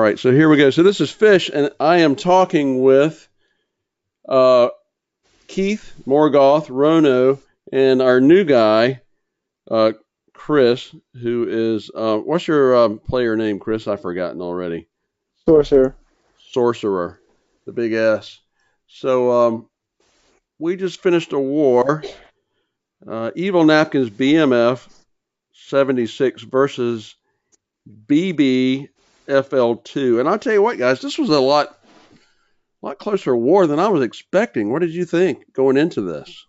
right, so here we go. So this is Fish, and I am talking with Keith, Morgoth, Rono, and our new guy, Chris, who is, what's your player name, Chris? I've forgotten already. Sorcerer. Sorcerer, the big S. So we just finished a war, evilNAPKINS BMF 76 versus BBFL2. And I'll tell you what, guys, this was a lot closer war than I was expecting. What did you think going into this?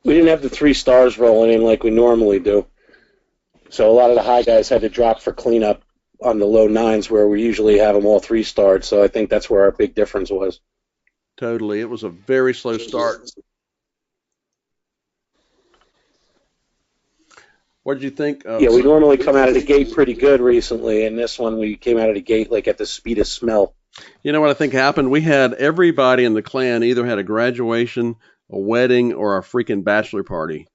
We didn't have the 3 stars rolling in like we normally do. So a lot of the high guys had to drop for cleanup on the low 9s where we usually have them all 3-starred. So I think that's where our big difference was. Totally. It was a very slow start. What did you think? Yeah, we normally come out of the gate pretty good recently, and this one we came out of the gate like at the speed of smell. You know what I think happened? We had everybody in the clan either had a graduation, a wedding, or a freaking bachelor party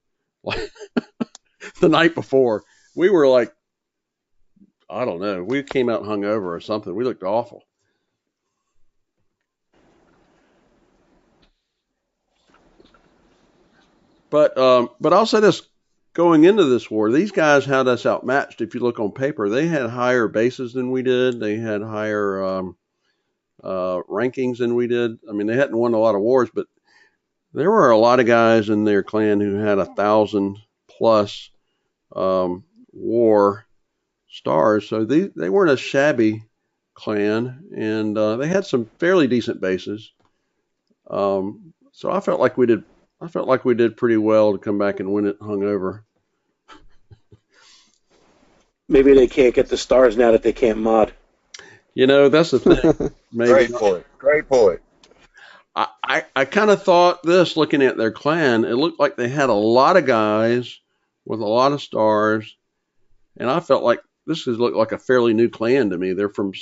the night before. We were like, I don't know, we came out hungover or something. We looked awful. But I'll say this. Going into this war, these guys had us outmatched. If you look on paper, they had higher bases than we did. They had higher rankings than we did. I mean, they hadn't won a lot of wars, but there were a lot of guys in their clan who had 1,000+ war stars. So they weren't a shabby clan, and they had some fairly decent bases. So I felt like we did pretty well to come back and win it hungover. Maybe they can't get the stars now that they can't mod. You know, that's the thing. Maybe Great point. I kind of thought this, looking at their clan, it looked like they had a lot of guys with a lot of stars, and I felt like this looked like a fairly new clan to me. They're from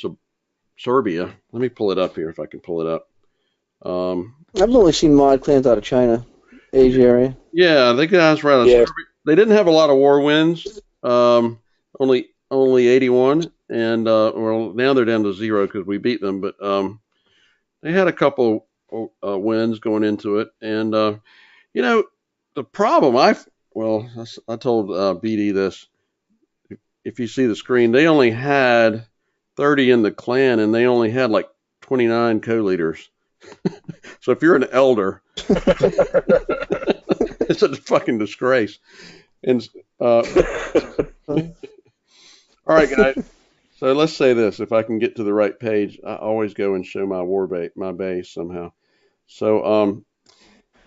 Serbia. Let me pull it up here if I can pull it up. I've only seen mod clans out of China, Asia area. Yeah, the guys were out of Serbia. They didn't have a lot of war wins, only 81, and well, now they're down to 0 because we beat them, but they had a couple wins going into it. And you know, the problem I told BD this. If you see the screen, they only had 30 in the clan, and they only had like 29 co-leaders. So if you're an elder, it's a fucking disgrace. And all right, guys. So let's say this. If I can get to the right page, I always go and show my my base somehow. So all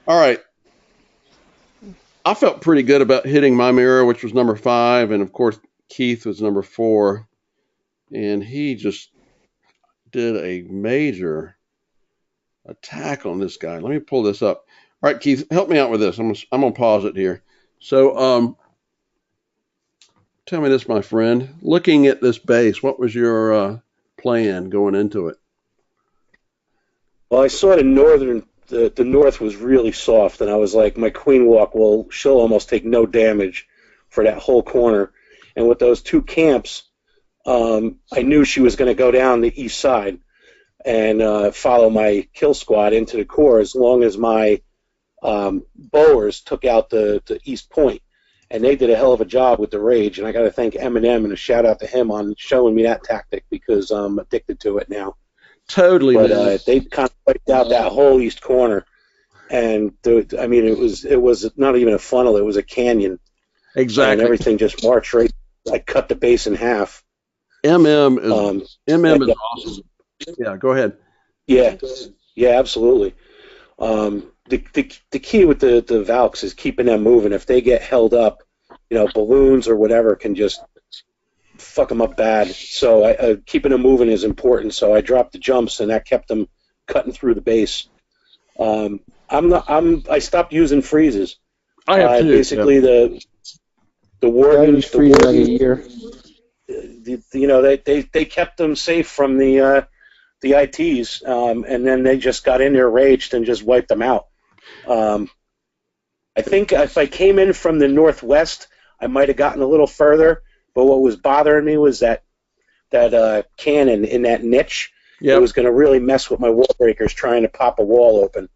right. I felt pretty good about hitting my mirror, which was number 5, and of course Keith was number 4, and he just did a major attack on this guy. Let me pull this up. All right, Keith, help me out with this. I'm gonna pause it here. So tell me this, my friend. Looking at this base, what was your plan going into it? Well, I saw the north was really soft, and I was like, my queen walk she'll almost take no damage for that whole corner. And with those 2 camps, I knew she was going to go down the east side and follow my kill squad into the core as long as my bowers took out the east point. And they did a hell of a job with the rage, and I got to thank Eminem and a shout out to him on showing me that tactic because I'm addicted to it now. Totally. But they kind of wiped out that whole east corner, and I mean it was not even a funnel; it was a canyon. Exactly. And everything just marched right. I cut the base in half. MM is awesome. Yeah, go ahead. Yeah, absolutely. The key with the Valks is keeping them moving. If they get held up, balloons or whatever can just fuck them up bad. So keeping them moving is important. So I dropped the jumps, and that kept them cutting through the base. I stopped using freezes. I have too. Basically, the wardens, like a year. They kept them safe from the ITs, and then they just got in there raged and just wiped them out. I think if I came in from the northwest, I might have gotten a little further, But what was bothering me was that cannon in that niche. Yep. It was going to really mess with my wall breakers trying to pop a wall open.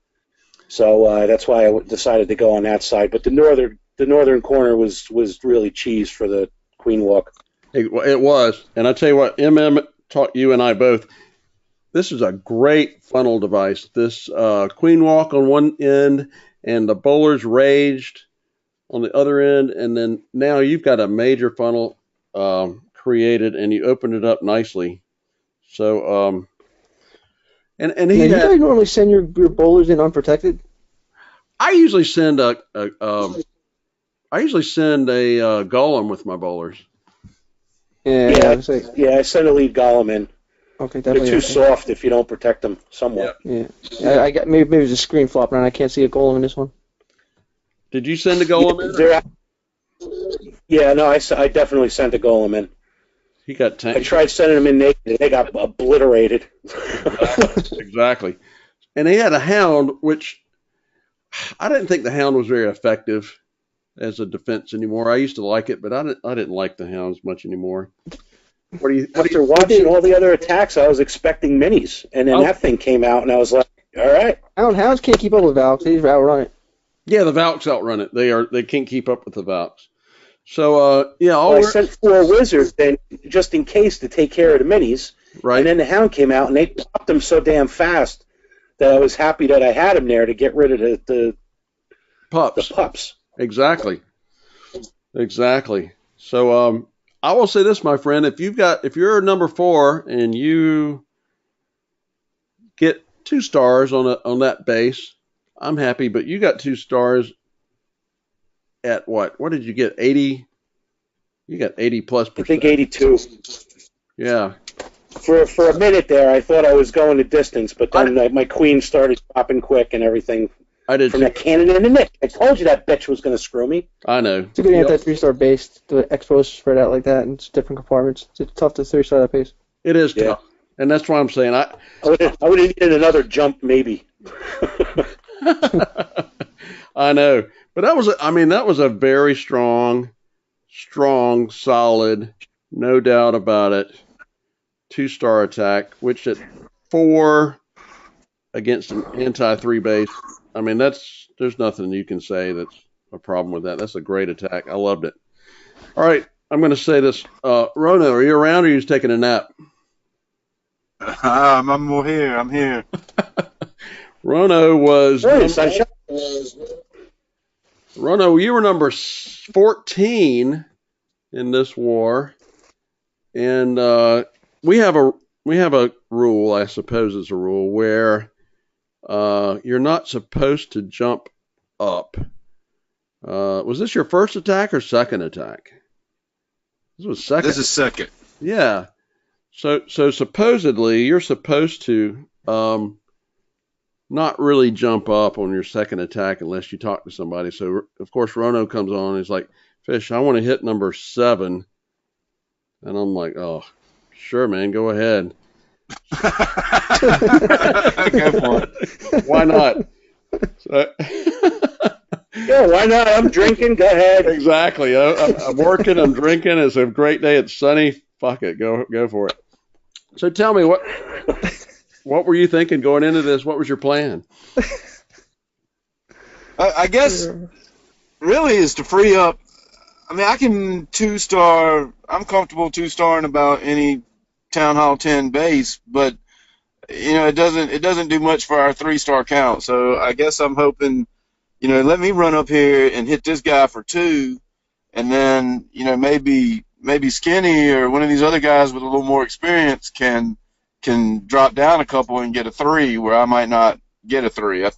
So that's why I decided to go on that side. But the northern corner was really cheese for the queen walk. It was. And I tell you what, MM taught you and I both. This is a great funnel device. This queen walk on one end and the bowlers raged on the other end. And then now you've got a major funnel created and you opened it up nicely. So, and he now, you guys normally send your bowlers in unprotected? I usually send a golem with my bowlers. Yeah, I send a lead golem in. Okay, definitely. They're too soft if you don't protect them somewhat. Yeah. I got maybe it's a screen flop and I can't see a golem in this one. Did you send a golem in? Yeah, no, I definitely sent a golem in. He got tanked. I tried sending them in naked, and they got obliterated. Exactly. And he had a hound, which I didn't think the hound was very effective as a defense anymore. I used to like it, but I didn't like the hounds much anymore. After watching all the other attacks, I was expecting minis, and then that thing came out, and I was like, all right. Hounds can't keep up with Valks. They just outrun it. Yeah, the Valks outrun it. They can't keep up with the Valks. So I sent 4 wizards then just in case to take care of the minis. Right. And then the hound came out and they popped them so damn fast that I was happy that I had him there to get rid of the pups. The pups. Exactly. So I will say this, my friend, if you're number 4 and you get 2 stars on that base, I'm happy, but you got 2 stars at what? What did you get? 80? You got 80 plus %. I think 82. Yeah. For a minute there, I thought I was going the distance, but then my queen started dropping quick and everything. I did from that cannon in the nick. I told you that bitch was going to screw me. I know. It's a good anti 3-star base. The expos spread out like that in different compartments. It's tough to 3-star that base. It is tough, and that's why I'm saying I would have needed another jump, maybe. I know, but that was a very strong, solid, no doubt about it, 2-star attack, which at 4 against an anti-3 base, I mean there's nothing you can say that's a problem with that. That's a great attack. I loved it. All right, I'm going to say this. Rono, are you around or are you just taking a nap? I'm here. I'm here. Rono was. Rono, you were number 14 in this war, and we have a rule. I suppose it's a rule where you're not supposed to jump up. Was this your first attack or second attack? This was second. This is second. Yeah. So supposedly you're supposed to not really jump up on your second attack unless you talk to somebody. So of course Rono comes on and he's like, "Fish, I want to hit number 7." And I'm like, "Oh, sure, man, go ahead." Go for it. Why not? So, yeah, why not? I'm drinking. Go ahead. Exactly. I'm working. I'm drinking. It's a great day. It's sunny. Fuck it. Go for it. So tell me, what were you thinking going into this? What was your plan? I guess really is to free up. I mean, I can 2-star. I'm comfortable 2-starring about any Town Hall 10 base, but it doesn't do much for our 3-star count. So I guess I'm hoping, let me run up here and hit this guy for 2, and then maybe Skinny or one of these other guys with a little more experience can drop down a couple and get a 3 where I might not get a 3.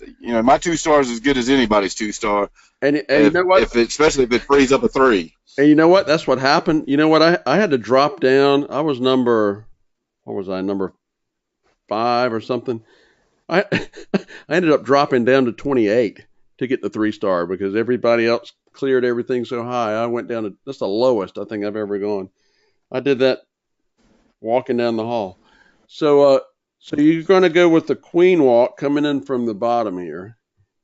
My 2 stars is as good as anybody's 2-star. And you know what? Especially if it frees up a 3. And you know what? That's what happened. You know what? I had to drop down. I was number 5 or something. I ended up dropping down to 28 to get the 3-star because everybody else cleared everything so high. I went down to that's the lowest I think I've ever gone. I did that walking down the hall. So you're going to go with the queen walk coming in from the bottom here,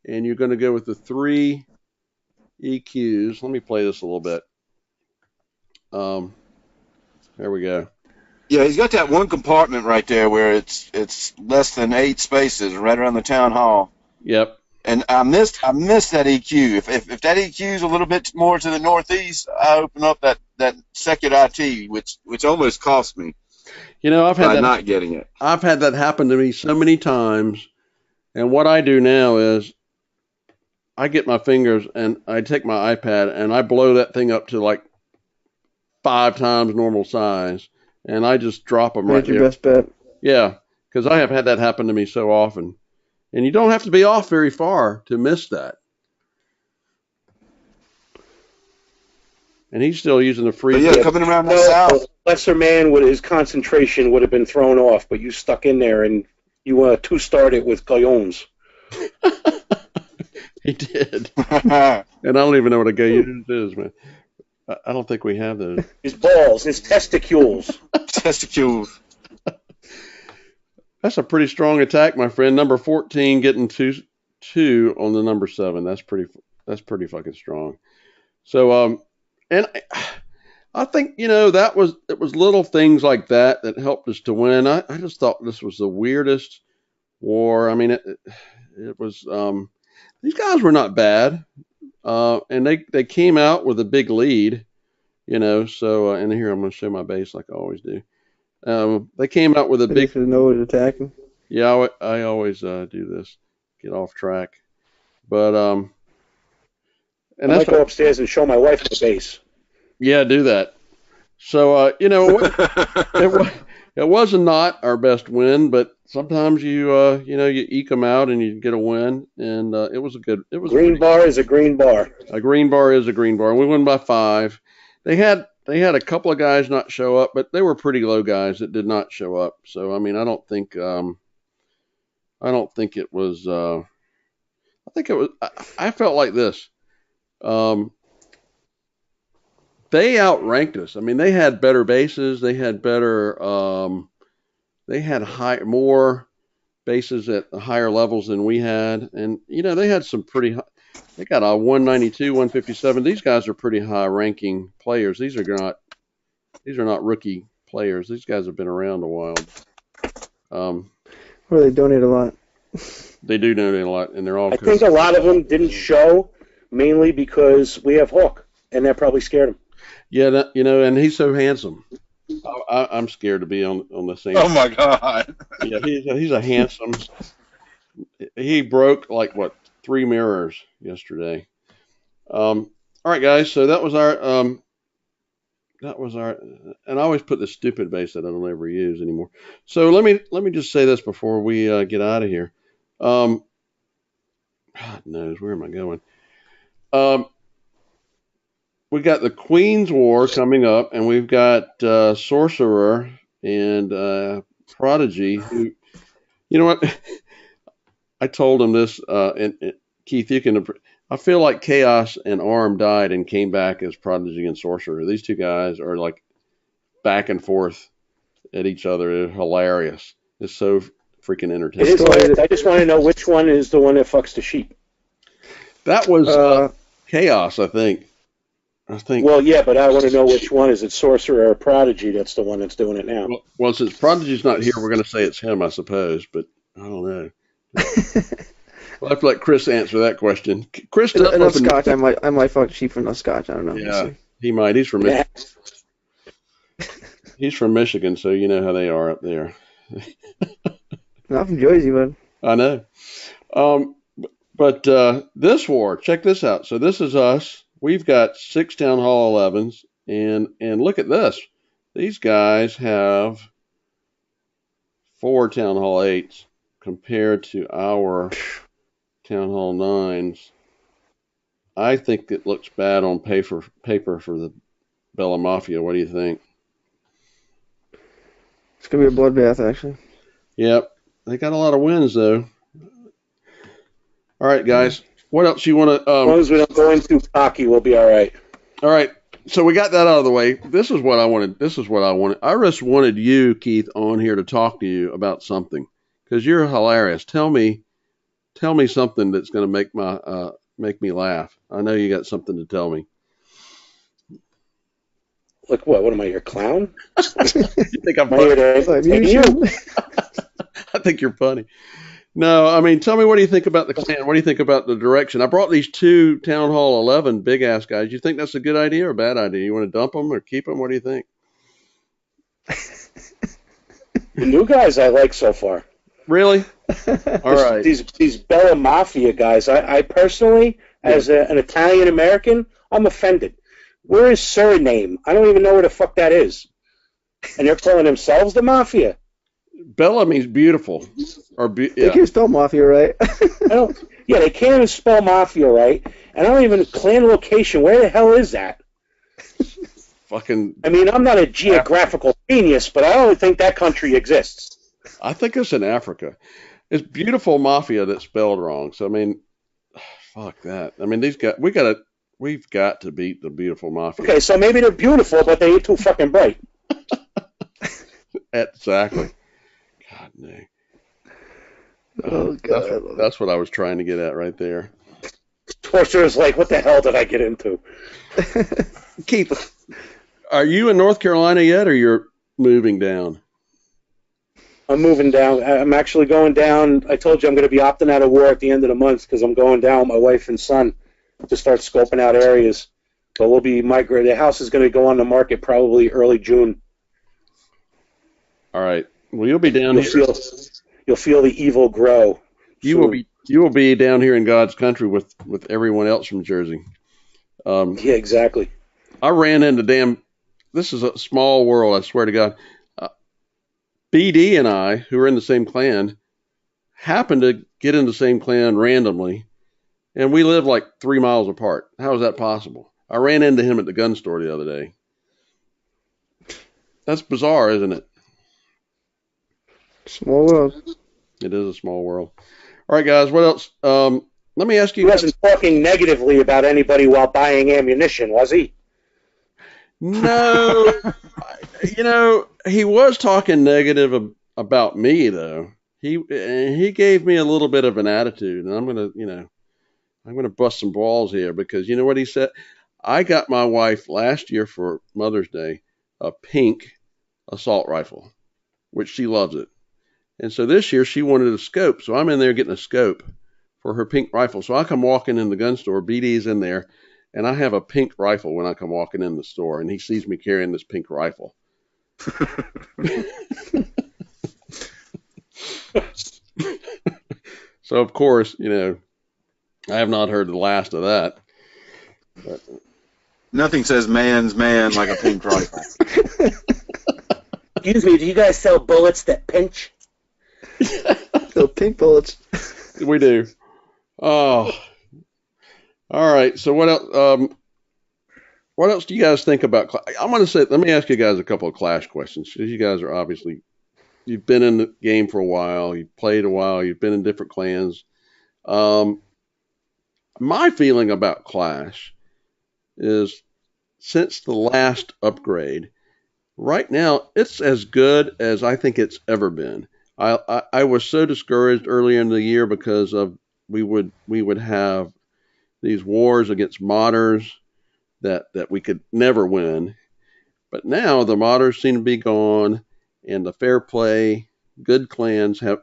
and you're going to go with the 3 EQs. Let me play this a little bit. There we go. Yeah, he's got that one compartment right there where it's less than 8 spaces, right around the town hall. Yep. And I missed that EQ. If that EQ is a little bit more to the northeast, I open up that second IT, which almost cost me. You know, I've had that not getting it. I've had that happen to me so many times, and what I do now is I get my fingers and I take my iPad and I blow that thing up to like 5 times normal size, and I just drop them right That's your there. best bet. Yeah, because I have had that happen to me so often. And you don't have to be off very far to miss that. And he's still using the free. But yeah, coming around the south. Lesser man with his concentration would have been thrown off, but you stuck in there and you 2-starred it with Gaillons. He did. And I don't even know what a Gaillons is, man. I don't think we have those. His balls, his testicles. Testicles. That's a pretty strong attack, my friend. Number 14 getting 2 on the number 7. That's pretty fucking strong. So and I think, you know, it was little things like that helped us to win. I just thought this was the weirdest war. I mean, it was these guys were not bad. And they came out with a big lead, you know, so and here I'm going to show my base like I always do. They came out with a big. Know what attacking. Yeah, I always do this, get off track, but and I might go upstairs and show my wife the base. Yeah, do that. So you know, it was not our best win, but sometimes you eke them out and you get a win, and it was a good. It was green bar is a green bar. A green bar is a green bar. We won by 5. They had a couple of guys not show up, but they were pretty low guys that did not show up. So I mean, I don't think it was. I think it was. I felt like this. They outranked us. I mean, they had better bases. They had better. They had more bases at higher levels than we had, and you know they had some pretty. They got a 192, 157. These guys are pretty high-ranking players. These are not rookie players. These guys have been around a while. Or they donate a lot. They do donate a lot, and they're all. I think a lot of them didn't show mainly because we have Hawk, and that probably scared them. Yeah, you know, and he's so handsome. I'm scared to be on the same. Oh my God. Yeah, he's a handsome. He broke like 3 mirrors yesterday. All right, guys. So that was our. And I always put this stupid base that I don't ever use anymore. So let me just say this before we get out of here. God knows where am I going? We got the Queen's War coming up, and we've got Sorcerer and Prodigy. Who, you know what? I told him this, and Keith, you can. I feel like Chaos and Arm died and came back as Prodigy and Sorcerer. These two guys are like back and forth at each other. They're hilarious. It's so freaking entertaining. I just want to know which one is the one that fucks the sheep. That was Chaos, I think. Well, yeah, but I want to know which one. Is it Sorcerer or Prodigy that's the one that's doing it now? Well, since Prodigy's not here, we're going to say it's him, I suppose, but I don't know. We'll have to let Chris answer that question. Chris, enough scotch. I might fuck sheep for enough scotch. I don't know. Yeah, he might. He's from Michigan. He's from Michigan, so you know how they are up there. Not from Jersey, but I know. But this war, check this out. So this is us. We've got 6 Town Hall 11s, and look at this. These guys have 4 Town Hall 8s compared to our Town Hall 9s. I think it looks bad on paper for the Bella Mafia. What do you think? It's going to be a bloodbath, actually. Yep. They got a lot of wins, though. All right, guys. What else you want to... as long as we don't go into cocky, we'll be all right. All right. So we got that out of the way. This is what I wanted. I just wanted you, Keith, on here to talk to you about something because you're hilarious. Tell me something that's going to make me laugh. I know you got something to tell me. Like what? What am I, your clown? You think I'm Am I here funny? to entertain you? I think you're funny. No, I mean, tell me, what do you think about the clan? What do you think about the direction? I brought these 2 Town Hall 11 big ass guys. You think that's a good idea or a bad idea? You want to dump them or keep them? What do you think? The new guys I like so far. Really? All right. These Bella Mafia guys, I personally, as an Italian American, I'm offended. Where is Suriname? I don't even know where the fuck that is. And they're calling themselves the Mafia. Bella means beautiful. Or They can spell mafia right. Yeah, they can't even spell Mafia right. And I don't even clan location. Where the hell is that? Fucking. I mean, I'm not a geographical genius, but I don't think that country exists. I think it's in Africa. It's beautiful mafia that's spelled wrong. So I mean, fuck that. I mean, we've got to beat the beautiful mafia. Okay, so maybe they're beautiful, but they ain't too fucking bright. Exactly. God no. Oh God. That's what I was trying to get at right there. Torture is like, what the hell did I get into? Keith, are you in North Carolina yet, or you're moving down? I'm moving down. I'm actually going down. I told you I'm going to be opting out of war at the end of the month because I'm going down with my wife and son to start scoping out areas. But we'll be migrating. The house is going to go on the market probably early June. All right. Well, you'll be down here. You'll feel the evil grow. You will be down here in God's country with everyone else from Jersey. Yeah, exactly. I ran into this is a small world, I swear to God. BD and I, who are in the same clan, happened to get in the same clan randomly, and we live like 3 miles apart. How is that possible? I ran into him at the gun store the other day. That's bizarre, isn't it? Small world. It is a small world. All right, guys, what else? Let me ask you. He wasn't talking negatively about anybody while buying ammunition, was he? No. He was talking negative about me, though. He gave me a little bit of an attitude, and I'm gonna bust some balls here because you know what he said? I got my wife last year for Mother's Day a pink assault rifle, which she loves it. And so this year she wanted a scope, so I'm in there getting a scope for her pink rifle. So I come walking in the gun store, BD's in there, and I have a pink rifle when I come walking in the store, and he sees me carrying this pink rifle. So of course, I have not heard the last of that. But Nothing says man's man like a pink rifle. Excuse me, do you guys sell bullets that pinch? Sell pink bullets. We do. Oh. All right. So what else? What else do you guys think about? Let me ask you guys a couple of Clash questions. Because you guys are obviously, you've been in the game for a while, you've played a while, you've been in different clans. My feeling about Clash is since the last upgrade, right now it's as good as I think it's ever been. I was so discouraged earlier in the year because of we would have these wars against modders that we could never win. But now the modders seem to be gone, and the fair play, good clans have.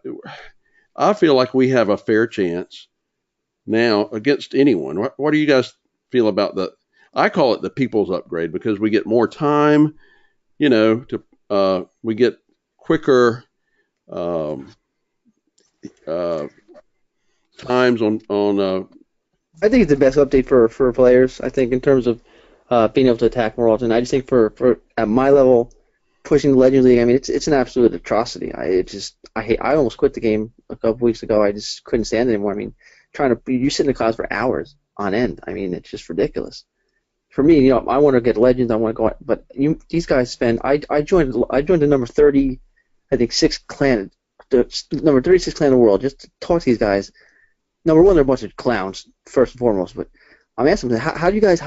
I feel like we have a fair chance now against anyone. What do you guys feel about the? I call it the people's upgrade because we get more time. We get quicker times on. I think it's the best update for players. I think in terms of being able to attack more often. I just think for at my level, pushing the Legends League, I mean, it's an absolute atrocity. I almost quit the game a couple weeks ago. I just couldn't stand it anymore. I mean, you sit in the clouds for hours on end. I mean, it's just ridiculous. For me, I want to get Legends. I want to go, but these guys spend. I joined the number 30, I think 6 clan, the number 36 clan in the world, just to talk to these guys. Number one, they're a bunch of clowns first and foremost, but I'm asking them, how do you guys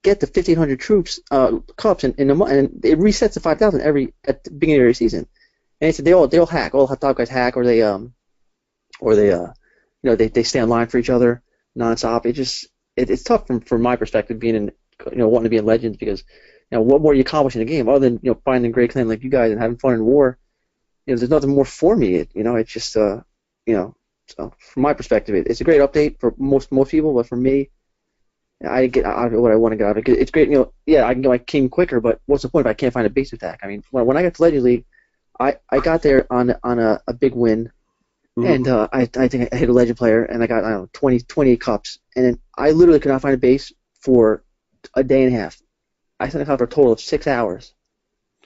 get the 1,500 troops cups in a month, and it resets to 5,000 at the beginning of every season. And they said they all hack. All hot dog guys hack, or they stay in line for each other nonstop. It's tough from my perspective, being in wanting to be in Legends, because what more do you accomplish in a game other than finding a great clan like you guys and having fun in war? There's nothing more for me. It's just So from my perspective, it's a great update for most people, but for me, I get out of it what I want to get out of it. It's great, yeah, I can get my king quicker, but what's the point if I can't find a base attack? I mean, when I got to Legend League, I got there on a big win, and I think I hit a legend player, and I got 28 cups, and then I literally could not find a base for a day and a half. I sent a cup for a total of 6 hours,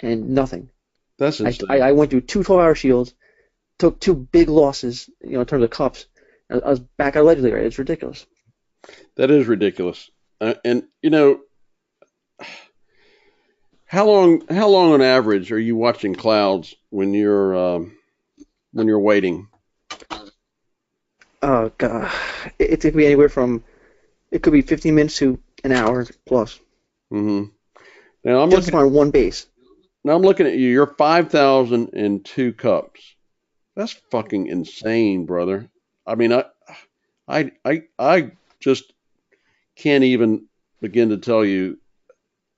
and nothing. That's insane. I went through 2 12-hour shields, took 2 big losses, in terms of cups. I was back out of Legend League. Right? It's ridiculous. That is ridiculous. And how long on average are you watching clouds when you're waiting? Oh God, it could be anywhere from 15 minutes to an hour plus. Mm-hmm. Now I'm just looking on one base. Now I'm looking at you. You're 5,002 cups. That's fucking insane, brother. I mean, I just can't even begin to tell you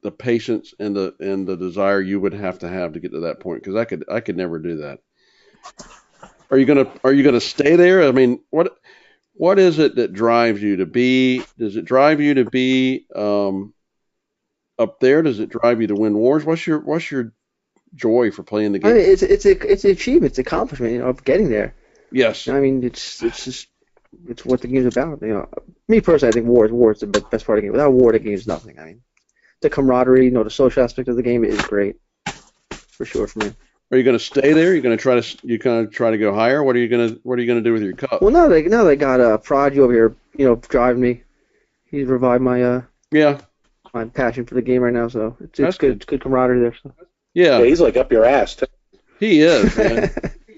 the patience and the desire you would have to get to that point, because I could never do that. Are you gonna stay there? I mean, what is it that drives you to be? Does it drive you to be up there? Does it drive you to win wars? What's your joy for playing the game? I mean, it's an achievement, it's an accomplishment, of getting there. Yes. I mean, it's what the game's about. Me personally, I think war is the best part of the game. Without war, the game is nothing. I mean, the camaraderie, the social aspect of the game is great, for sure for me. Are you going to stay there? You're going to try to go higher. What are you going to do with your cup? Well, now they got Prodigy over here, driving me. He's revived my my passion for the game right now. So it's good. It's good camaraderie there. So. Yeah, he's like up your ass too. He is, man.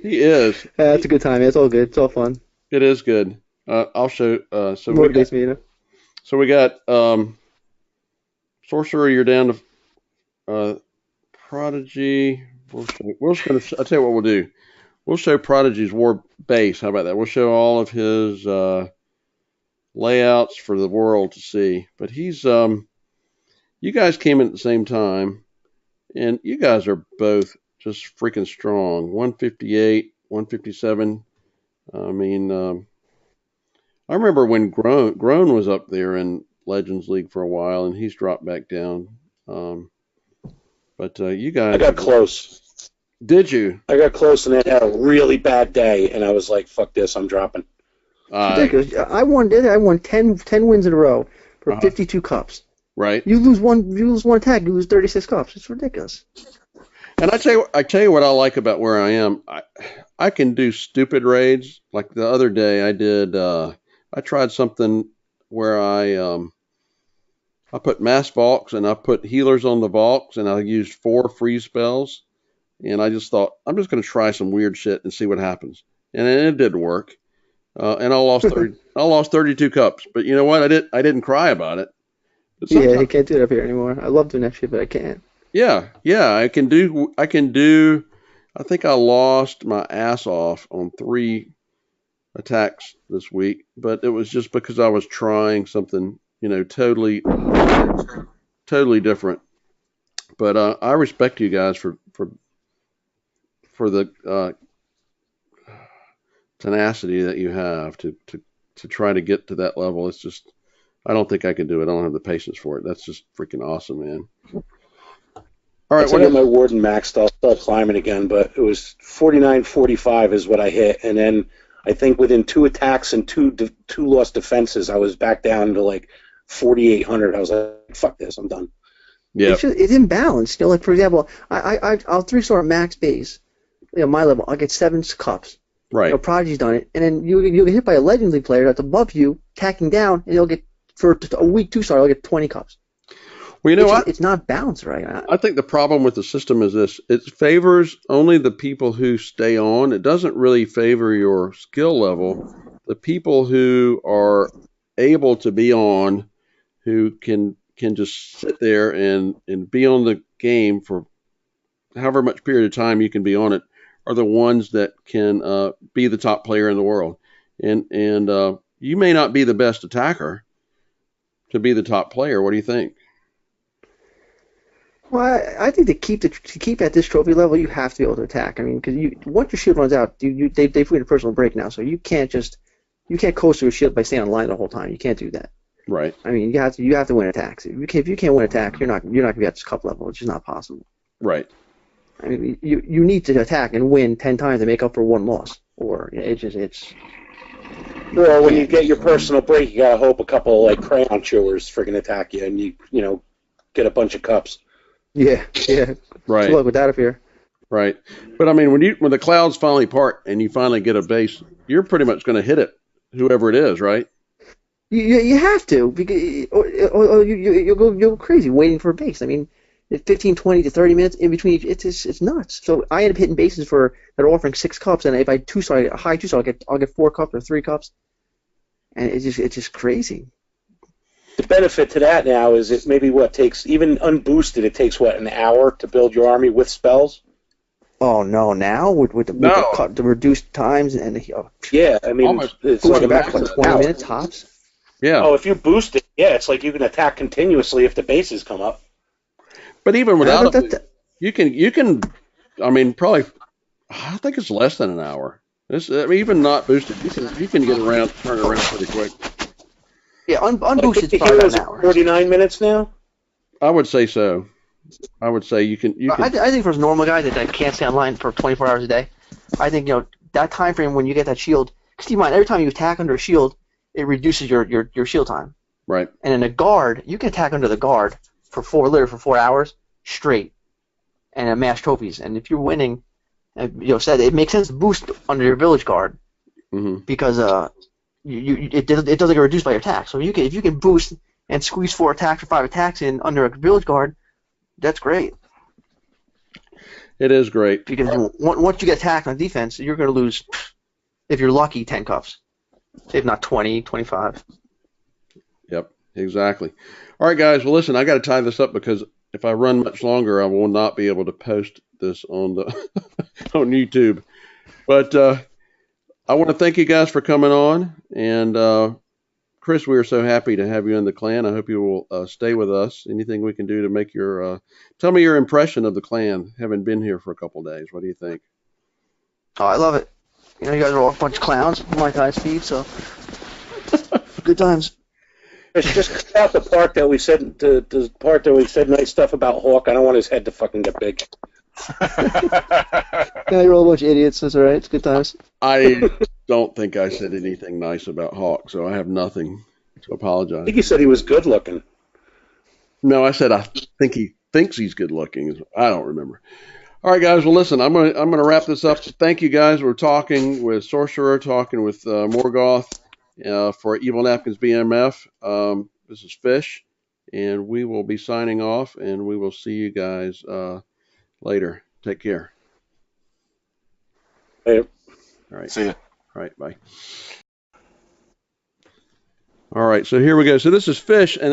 He is. Yeah, it's a good time. It's all good. It's all fun. It is good. I'll show. So motivates me, So we got Sorcerer. You're down to Prodigy. We're just gonna. I'll tell you what we'll do. We'll show Prodigy's war base. How about that? We'll show all of his layouts for the world to see. But he's you guys came in at the same time, and you guys are both just freaking strong. 158, 157. I mean, I remember when Groan was up there in Legends League for a while, and he's dropped back down. But you guys... I got close. Did you? I got close and then had a really bad day, and I was like, fuck this, I'm dropping. Ridiculous. I won 10 wins in a row for 52 cups. Right. You lose one attack, you lose 36 cups. It's ridiculous. And I tell you what I like about where I am. I can do stupid raids. Like the other day I did, I tried something where I put mass Valks and I put healers on the Valks and I used 4 freeze spells. And I just thought, I'm just going to try some weird shit and see what happens. And it didn't work. And I lost 32 cups. But you know what? I didn't cry about it. Yeah, you can't do it up here anymore. I love doing that shit, but I can't. Yeah, I can do. I think I lost my ass off on 3 attacks this week, but it was just because I was trying something, totally different. But I respect you guys for the tenacity that you have to try to get to that level. It's just, I don't think I can do it. I don't have the patience for it. That's just freaking awesome, man. All right, once I get my warden maxed, I'll start climbing again, but it was 49-45 is what I hit, and then I think within 2 attacks and two lost defenses, I was back down to like 4,800. I was like, fuck this, I'm done. Yeah, it's imbalanced. Like, for example, I'll 3-star max base, my level, I'll get 7 cups. Right. Prodigy's done it, and then you get hit by a Legends League player that's above you, tacking down, and you'll get, for a weak 2-star, you'll get 20 cups. Well, you know what? It's not balanced right. I think the problem with the system is this. It favors only the people who stay on. It doesn't really favor your skill level. The people who are able to be on, who can just sit there and be on the game for however much period of time you can be on it, are the ones that can be the top player in the world. And you may not be the best attacker to be the top player. What do you think? Well, I think to keep at this trophy level, you have to be able to attack. I mean, because once your shield runs out, they put in a personal break now, so you can't coast through a shield by staying on line the whole time. You can't do that. Right. I mean, you have to win attacks. If you can't win attacks, you're not gonna be at this cup level. It's just not possible. Right. I mean, you need to attack and win 10 times to make up for one loss, or it's. Or when you get your personal break, you gotta hope a couple like crayon chewers friggin' attack you, and you get a bunch of cups. Yeah. Right. Good luck with that up here. Right. But I mean, when the clouds finally part and you finally get a base, you're pretty much going to hit it, whoever it is, right? You have to, because or you'll go crazy waiting for a base. I mean, 15, 20 to 30 minutes in between, it's nuts. So I end up hitting bases that are offering 6 cups, and if I a high 2-star, I'll get 4 cups or 3 cups, and it's just crazy. The benefit to that now is it maybe takes, even unboosted, it takes an hour to build your army with spells? Oh no! Now with the reduced times and yeah, I mean it's like back like 20 minutes tops. Yeah. Oh, if you boost it, yeah, it's like you can attack continuously if the bases come up. But even without it, you can. I mean, probably. I think it's less than an hour. Even not boosted, you can turn around pretty quick. Yeah, unboosted is probably an hour. 49 minutes now? I would say so. I would say you can. I think for a normal guy that can't stay online for 24 hours a day, I think that time frame when you get that shield. Because keep in mind, every time you attack under a shield, it reduces your shield time. Right. And in a guard, you can attack under the guard for 4 hours straight, and amass trophies. And if you're winning, it makes sense to boost under your village guard because it doesn't get reduced by your attack. So if you can boost and squeeze 4 attacks or 5 attacks in under a village guard, that's great. It is great. Because once you get attacked on defense, you're going to lose, if you're lucky, 10 cups. If not 20, 25. Yep, exactly. All right, guys. Well, listen, I got to tie this up because if I run much longer, I will not be able to post this on on YouTube. But I want to thank you guys for coming on. And Chris, we are so happy to have you in the clan. I hope you will stay with us. Anything we can do to make tell me your impression of the clan, having been here for a couple of days. What do you think? Oh, I love it. You guys are all a bunch of clowns, like high speed, so good times. Just cut out the part that we said the part that we said nice stuff about Hawk. I don't want his head to fucking get big. Yeah, you're all a bunch of idiots. That's all right. It's good times. I don't think I said anything nice about Hawk, so I have nothing to apologize. I think you said he was good looking. No, I said I think he thinks he's good looking. I don't remember. All right, guys. Well, listen, I'm gonna wrap this up. Thank you, guys. We're talking with Sorcerer, talking with Morgoth for evilNAPKINS BMF. This is Fish, and we will be signing off, and we will see you guys later. Take care. Later. All right. See ya. All right. Bye. All right. So here we go. So this is Fish, and